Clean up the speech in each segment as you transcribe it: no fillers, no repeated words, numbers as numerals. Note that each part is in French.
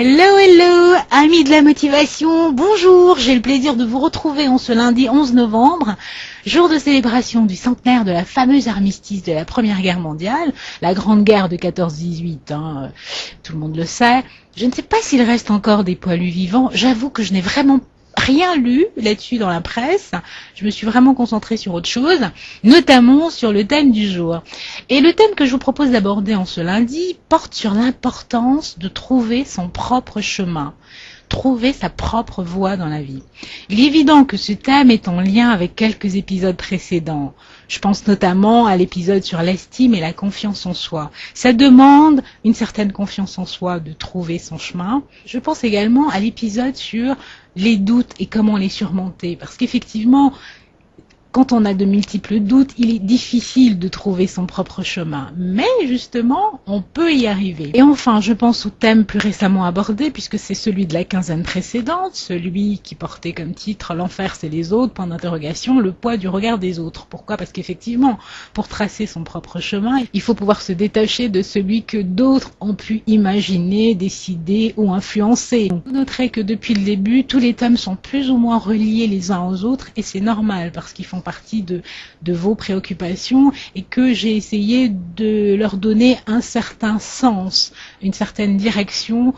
Hello, hello, amis de la motivation, bonjour, j'ai le plaisir de vous retrouver en ce lundi 11 novembre, jour de célébration du centenaire de la fameuse armistice de la Première Guerre mondiale, la Grande Guerre de 14-18, tout le monde le sait. Je ne sais pas s'il reste encore des poilus vivants, j'avoue que je n'ai vraiment rien lu là-dessus dans la presse, je me suis vraiment concentrée sur autre chose, notamment sur le thème du jour. Et le thème que je vous propose d'aborder en ce lundi porte sur l'importance de trouver son propre chemin, trouver sa propre voie dans la vie. Il est évident que ce thème est en lien avec quelques épisodes précédents. Je pense notamment à l'épisode sur l'estime et la confiance en soi. Ça demande une certaine confiance en soi de trouver son chemin. Je pense également à l'épisode sur les doutes et comment les surmonter. Parce qu'effectivement, quand on a de multiples doutes, il est difficile de trouver son propre chemin. Mais justement, on peut y arriver. Et enfin, je pense au thème plus récemment abordé, puisque c'est celui de la quinzaine précédente, celui qui portait comme titre « L'enfer, c'est les autres, point d'interrogation, le poids du regard des autres ». Pourquoi ? Parce qu'effectivement, pour tracer son propre chemin, il faut pouvoir se détacher de celui que d'autres ont pu imaginer, décider ou influencer. Donc, vous noterez que depuis le début, tous les thèmes sont plus ou moins reliés les uns aux autres, et c'est normal, parce qu'ils font partie de vos préoccupations et que j'ai essayé de leur donner un certain sens, une certaine direction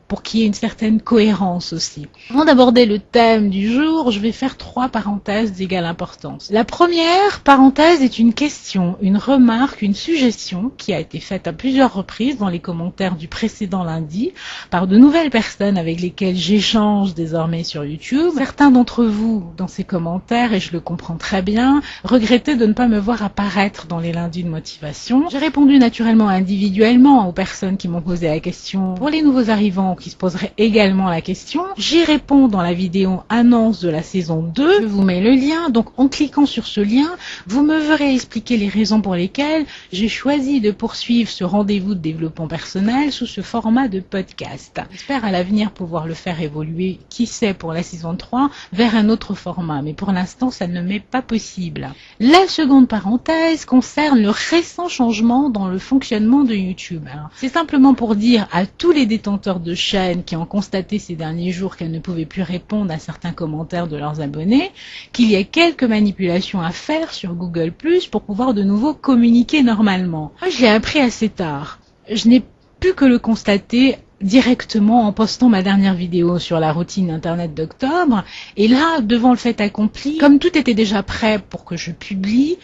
pour qu'il y ait une certaine cohérence aussi. Avant d'aborder le thème du jour, je vais faire 3 parenthèses d'égale importance. La première parenthèse est une question, une remarque, une suggestion qui a été faite à plusieurs reprises dans les commentaires du précédent lundi par de nouvelles personnes avec lesquelles j'échange désormais sur YouTube. Certains d'entre vous, dans ces commentaires, et je le comprends très bien, regrettaient de ne pas me voir apparaître dans les lundis de motivation. J'ai répondu naturellement individuellement aux personnes qui m'ont posé la question. Pour les nouveaux arrivants qui se poseraient également la question, j'y réponds dans la vidéo annonce de la saison 2. Je vous mets le lien, donc en cliquant sur ce lien, vous me verrez expliquer les raisons pour lesquelles j'ai choisi de poursuivre ce rendez-vous de développement personnel sous ce format de podcast. J'espère à l'avenir pouvoir le faire évoluer, qui sait, pour la saison 3, vers un autre format, mais pour l'instant ça ne m'est pas possible. La seconde parenthèse concerne le récent changement dans le fonctionnement de YouTube. C'est simplement pour dire à tous les détenteurs de chaînes qui ont constaté ces derniers jours qu'elles ne pouvaient plus répondre à certains commentaires de leurs abonnés, qu'il y a quelques manipulations à faire sur Google+, pour pouvoir de nouveau communiquer normalement. Moi, je l'ai appris assez tard. Je n'ai pu que le constater directement en postant ma dernière vidéo sur la routine internet d'octobre, et là, devant le fait accompli, comme tout était déjà prêt pour que je publie,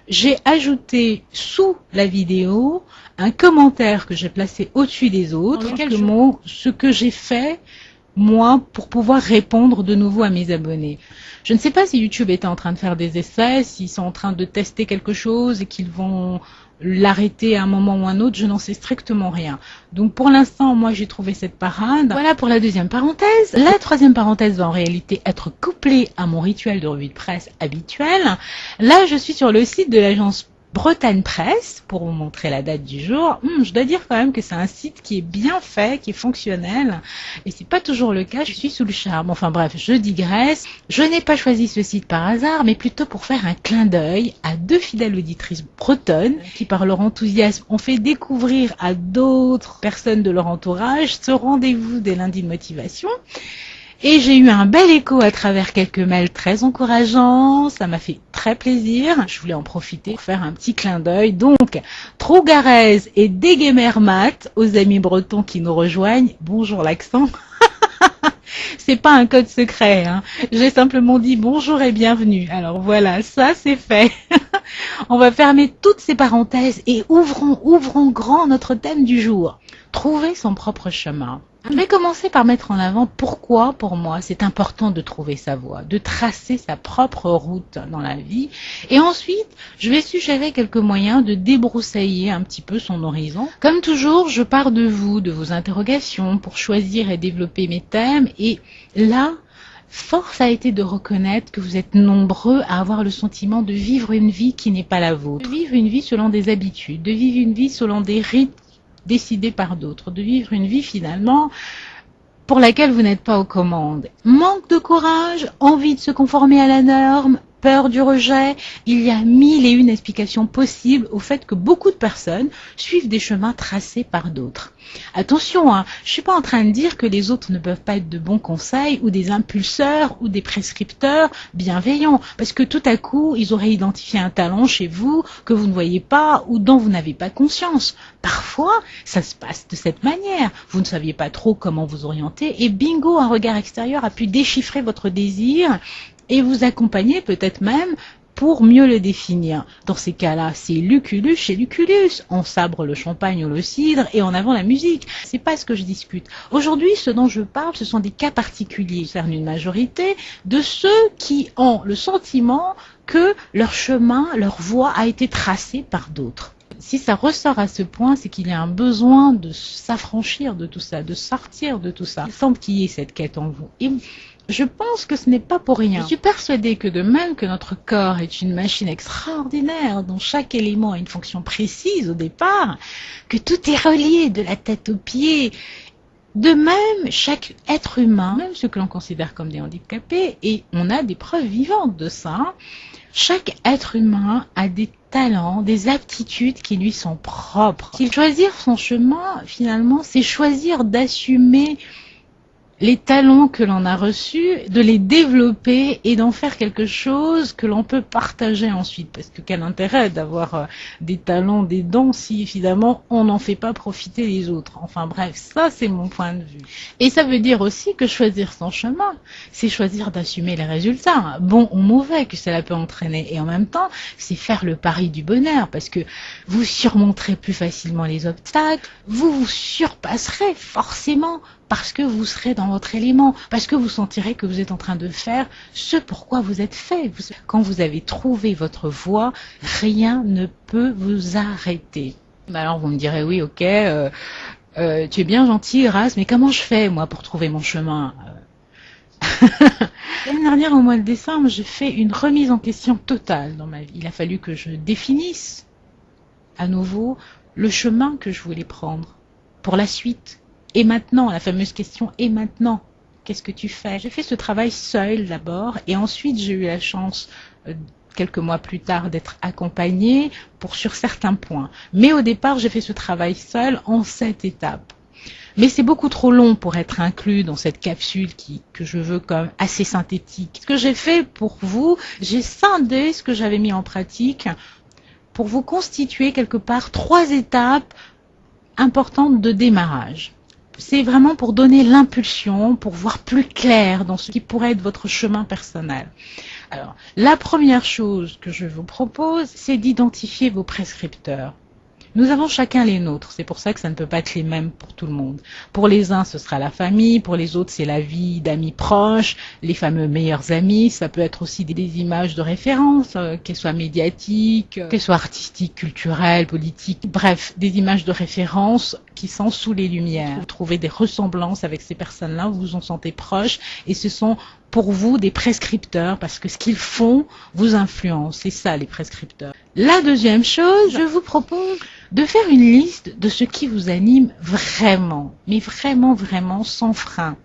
j'ai ajouté sous la vidéo un commentaire que j'ai placé au-dessus des autres, dans quelques mots, ce que j'ai fait, moi, pour pouvoir répondre de nouveau à mes abonnés. Je ne sais pas si YouTube est en train de faire des essais, s'ils sont en train de tester quelque chose et qu'ils vont l'arrêter à un moment ou un autre, je n'en sais strictement rien. Donc pour l'instant, moi j'ai trouvé cette parade. Voilà pour la deuxième parenthèse. La troisième parenthèse va en réalité être couplée à mon rituel de revue de presse habituel. Là, je suis sur le site de l'agence Bretagne Presse, pour vous montrer la date du jour. Je dois dire quand même que c'est un site qui est bien fait, qui est fonctionnel, et c'est pas toujours le cas, je suis sous le charme. Enfin bref, je digresse. Je n'ai pas choisi ce site par hasard, mais plutôt pour faire un clin d'œil à 2 fidèles auditrices bretonnes qui, par leur enthousiasme, ont fait découvrir à d'autres personnes de leur entourage ce rendez-vous des lundis de motivation. Et j'ai eu un bel écho à travers quelques mails très encourageants, ça m'a fait très plaisir. Je voulais en profiter pour faire un petit clin d'œil. Donc, Trougarez et Degemermat, aux amis bretons qui nous rejoignent, bonjour l'accent. C'est pas un code secret, J'ai simplement dit bonjour et bienvenue. Alors voilà, ça c'est fait. On va fermer toutes ces parenthèses et ouvrons grand notre thème du jour. Trouver son propre chemin. Je vais commencer par mettre en avant pourquoi, pour moi, c'est important de trouver sa voie, de tracer sa propre route dans la vie. Et ensuite, je vais suggérer quelques moyens de débroussailler un petit peu son horizon. Comme toujours, je pars de vous, de vos interrogations pour choisir et développer mes thèmes. Et là, force a été de reconnaître que vous êtes nombreux à avoir le sentiment de vivre une vie qui n'est pas la vôtre. De vivre une vie selon des habitudes, de vivre une vie selon des rites décidé par d'autres, de vivre une vie finalement pour laquelle vous n'êtes pas aux commandes. Manque de courage, envie de se conformer à la norme, peur du rejet. Il y a 1001 explications possibles au fait que beaucoup de personnes suivent des chemins tracés par d'autres. Attention, hein, je suis pas en train de dire que les autres ne peuvent pas être de bons conseils ou des impulseurs ou des prescripteurs bienveillants, parce que tout à coup, ils auraient identifié un talent chez vous que vous ne voyez pas ou dont vous n'avez pas conscience. Parfois, ça se passe de cette manière. Vous ne saviez pas trop comment vous orienter et bingo, un regard extérieur a pu déchiffrer votre désir et vous accompagner peut-être même pour mieux le définir. Dans ces cas-là, c'est Lucullus chez Lucullus. On sabre le champagne ou le cidre et en avant la musique. C'est pas ce que je discute. Aujourd'hui, ce dont je parle, ce sont des cas particuliers. Ils concernent une majorité de ceux qui ont le sentiment que leur chemin, leur voie a été tracée par d'autres. Si ça ressort à ce point, c'est qu'il y a un besoin de s'affranchir de tout ça, de sortir de tout ça. Il semble qu'il y ait cette quête en vous. Et je pense que ce n'est pas pour rien. Je suis persuadée que de même que notre corps est une machine extraordinaire dont chaque élément a une fonction précise au départ, que tout est relié de la tête aux pieds, de même, chaque être humain, même ceux que l'on considère comme des handicapés, et on a des preuves vivantes de ça, chaque être humain a des talents, des aptitudes qui lui sont propres. Choisir son chemin, finalement, c'est choisir d'assumer les talents que l'on a reçus, de les développer et d'en faire quelque chose que l'on peut partager ensuite. Parce que quel intérêt d'avoir des talents, des dons, si évidemment on n'en fait pas profiter les autres. Enfin bref, ça c'est mon point de vue. Et ça veut dire aussi que choisir son chemin, c'est choisir d'assumer les résultats, bons ou mauvais, que cela peut entraîner. Et en même temps, c'est faire le pari du bonheur, parce que vous surmonterez plus facilement les obstacles, vous vous surpasserez forcément, parce que vous serez dans votre élément, parce que vous sentirez que vous êtes en train de faire ce pourquoi vous êtes fait. Quand vous avez trouvé votre voie, rien ne peut vous arrêter. Alors vous me direz, oui, ok, tu es bien gentil, Grâce, mais comment je fais, moi, pour trouver mon chemin L'année dernière, au mois de décembre, j'ai fait une remise en question totale dans ma vie. Il a fallu que je définisse à nouveau le chemin que je voulais prendre pour la suite. Et maintenant, la fameuse question, et maintenant, qu'est-ce que tu fais? J'ai fait ce travail seul d'abord, et ensuite j'ai eu la chance, quelques mois plus tard, d'être accompagnée sur certains points. Mais au départ, j'ai fait ce travail seul en 7 étapes. Mais c'est beaucoup trop long pour être inclus dans cette capsule que je veux comme assez synthétique. Ce que j'ai fait pour vous, j'ai scindé ce que j'avais mis en pratique pour vous constituer quelque part 3 étapes importantes de démarrage. C'est vraiment pour donner l'impulsion, pour voir plus clair dans ce qui pourrait être votre chemin personnel. Alors, la première chose que je vous propose, c'est d'identifier vos prescripteurs. Nous avons chacun les nôtres, c'est pour ça que ça ne peut pas être les mêmes pour tout le monde. Pour les uns, ce sera la famille, pour les autres, c'est la vie d'amis proches, les fameux meilleurs amis, ça peut être aussi des images de référence, qu'elles soient médiatiques, qu'elles soient artistiques, culturelles, politiques, bref, des images de référence qui sont sous les lumières. Vous trouvez des ressemblances avec ces personnes-là, vous vous en sentez proche, et ce sont pour vous des prescripteurs, parce que ce qu'ils font vous influence, c'est ça les prescripteurs. La deuxième chose, je vous propose de faire une liste de ce qui vous anime vraiment, mais vraiment, vraiment sans frein.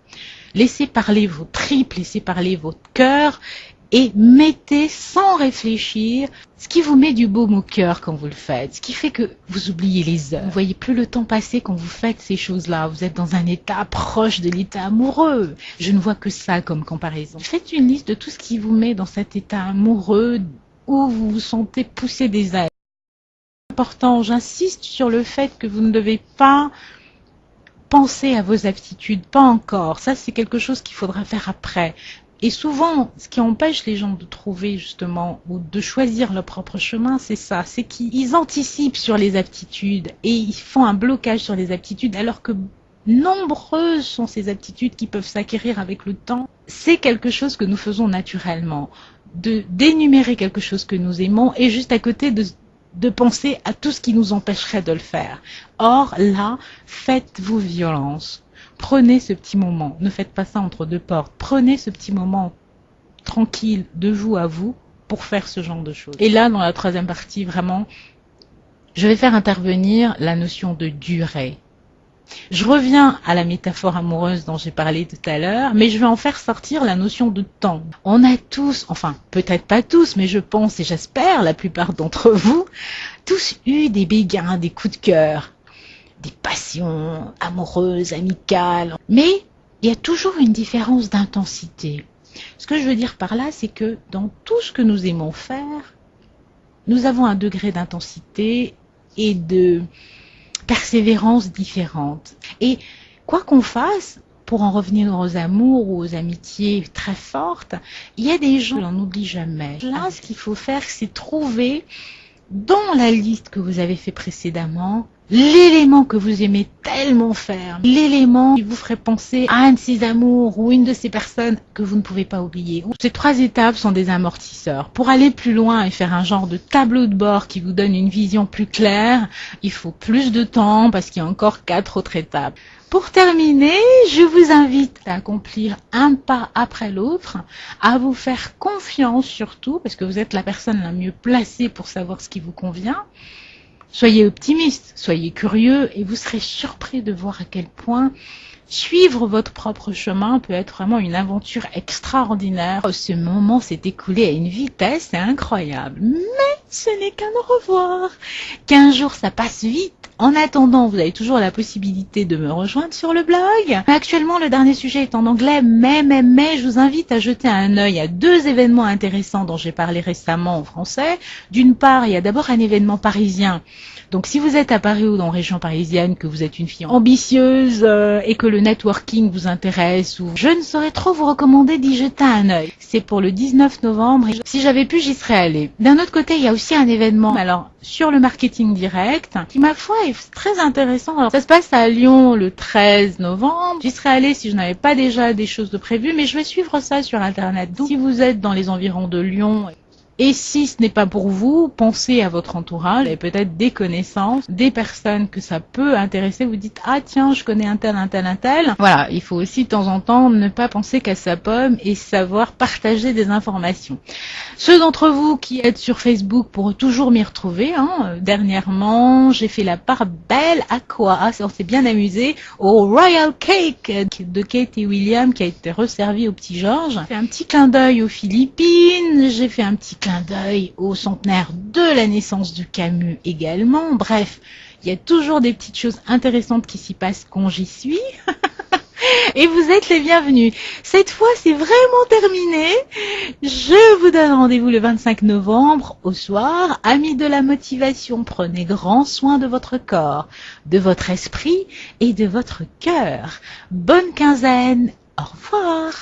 Laissez parler vos tripes, laissez parler votre cœur et mettez sans réfléchir ce qui vous met du baume au cœur quand vous le faites, ce qui fait que vous oubliez les heures. Vous voyez plus le temps passer quand vous faites ces choses-là. Vous êtes dans un état proche de l'état amoureux. Je ne vois que ça comme comparaison. Faites une liste de tout ce qui vous met dans cet état amoureux où vous vous sentez pousser des ailes. Important, j'insiste sur le fait que vous ne devez pas penser à vos aptitudes, pas encore. Ça, c'est quelque chose qu'il faudra faire après. Et souvent, ce qui empêche les gens de trouver justement ou de choisir leur propre chemin, c'est ça, c'est qu'ils anticipent sur les aptitudes et ils font un blocage sur les aptitudes alors que nombreuses sont ces aptitudes qui peuvent s'acquérir avec le temps. C'est quelque chose que nous faisons naturellement, d'énumérer quelque chose que nous aimons et juste à côté de penser à tout ce qui nous empêcherait de le faire. Or, là, faites-vous violence. Prenez ce petit moment. Ne faites pas ça entre deux portes. Prenez ce petit moment tranquille de vous à vous pour faire ce genre de choses. Et là, dans la troisième partie, vraiment, je vais faire intervenir la notion de durée. Je reviens à la métaphore amoureuse dont j'ai parlé tout à l'heure, mais je vais en faire sortir la notion de temps. On a tous, enfin peut-être pas tous, mais je pense et j'espère la plupart d'entre vous, tous eu des béguins, des coups de cœur, des passions amoureuses, amicales. Mais il y a toujours une différence d'intensité. Ce que je veux dire par là, c'est que dans tout ce que nous aimons faire, nous avons un degré d'intensité et de persévérance différente. Et quoi qu'on fasse, pour en revenir aux amours ou aux amitiés très fortes, il y a des gens que l'on n'oublie jamais. Là, ce qu'il faut faire, c'est trouver dans la liste que vous avez fait précédemment, l'élément que vous aimez tellement faire, l'élément qui vous ferait penser à un de ces amours ou une de ces personnes que vous ne pouvez pas oublier. Ces 3 étapes sont des amortisseurs. Pour aller plus loin et faire un genre de tableau de bord qui vous donne une vision plus claire, il faut plus de temps parce qu'il y a encore 4 autres étapes. Pour terminer, je vous invite à accomplir un pas après l'autre, à vous faire confiance surtout, parce que vous êtes la personne la mieux placée pour savoir ce qui vous convient. Soyez optimiste, soyez curieux et vous serez surpris de voir à quel point suivre votre propre chemin peut être vraiment une aventure extraordinaire. Ce moment s'est écoulé à une vitesse incroyable. Mais ce n'est qu'un au revoir. 15 jours, ça passe vite. En attendant, vous avez toujours la possibilité de me rejoindre sur le blog. Actuellement, le dernier sujet est en anglais, mais je vous invite à jeter un œil à 2 événements intéressants dont j'ai parlé récemment en français. D'une part, il y a d'abord un événement parisien. Donc si vous êtes à Paris ou dans la région parisienne, que vous êtes une fille ambitieuse et que le networking vous intéresse, ou je ne saurais trop vous recommander d'y jeter un œil. C'est pour le 19 novembre et si j'avais pu, j'y serais allée. D'un autre côté, il y a aussi un événement sur le marketing direct qui, ma foi, est très intéressant. Alors, ça se passe à Lyon le 13 novembre. J'y serais allée si je n'avais pas déjà des choses de prévues, mais je vais suivre ça sur Internet. Donc, si vous êtes dans les environs de Lyon, et si ce n'est pas pour vous, pensez à votre entourage et peut-être des connaissances, des personnes que ça peut intéresser. Vous dites, ah tiens, je connais un tel, un tel, un tel. Voilà, il faut aussi de temps en temps ne pas penser qu'à sa pomme et savoir partager des informations. Ceux d'entre vous qui êtes sur Facebook pourront toujours m'y retrouver. Dernièrement, j'ai fait la part belle à quoi on s'est bien amusé au Royal Cake de Kate et William qui a été resservi au petit George. J'ai fait un petit clin d'œil aux Philippines, j'ai fait un petit clin d'œil au centenaire de la naissance de Camus également. Bref, il y a toujours des petites choses intéressantes qui s'y passent quand j'y suis. Et vous êtes les bienvenus. Cette fois, c'est vraiment terminé. Je vous donne rendez-vous le 25 novembre au soir. Amis de la motivation, prenez grand soin de votre corps, de votre esprit et de votre cœur. Bonne quinzaine. Au revoir.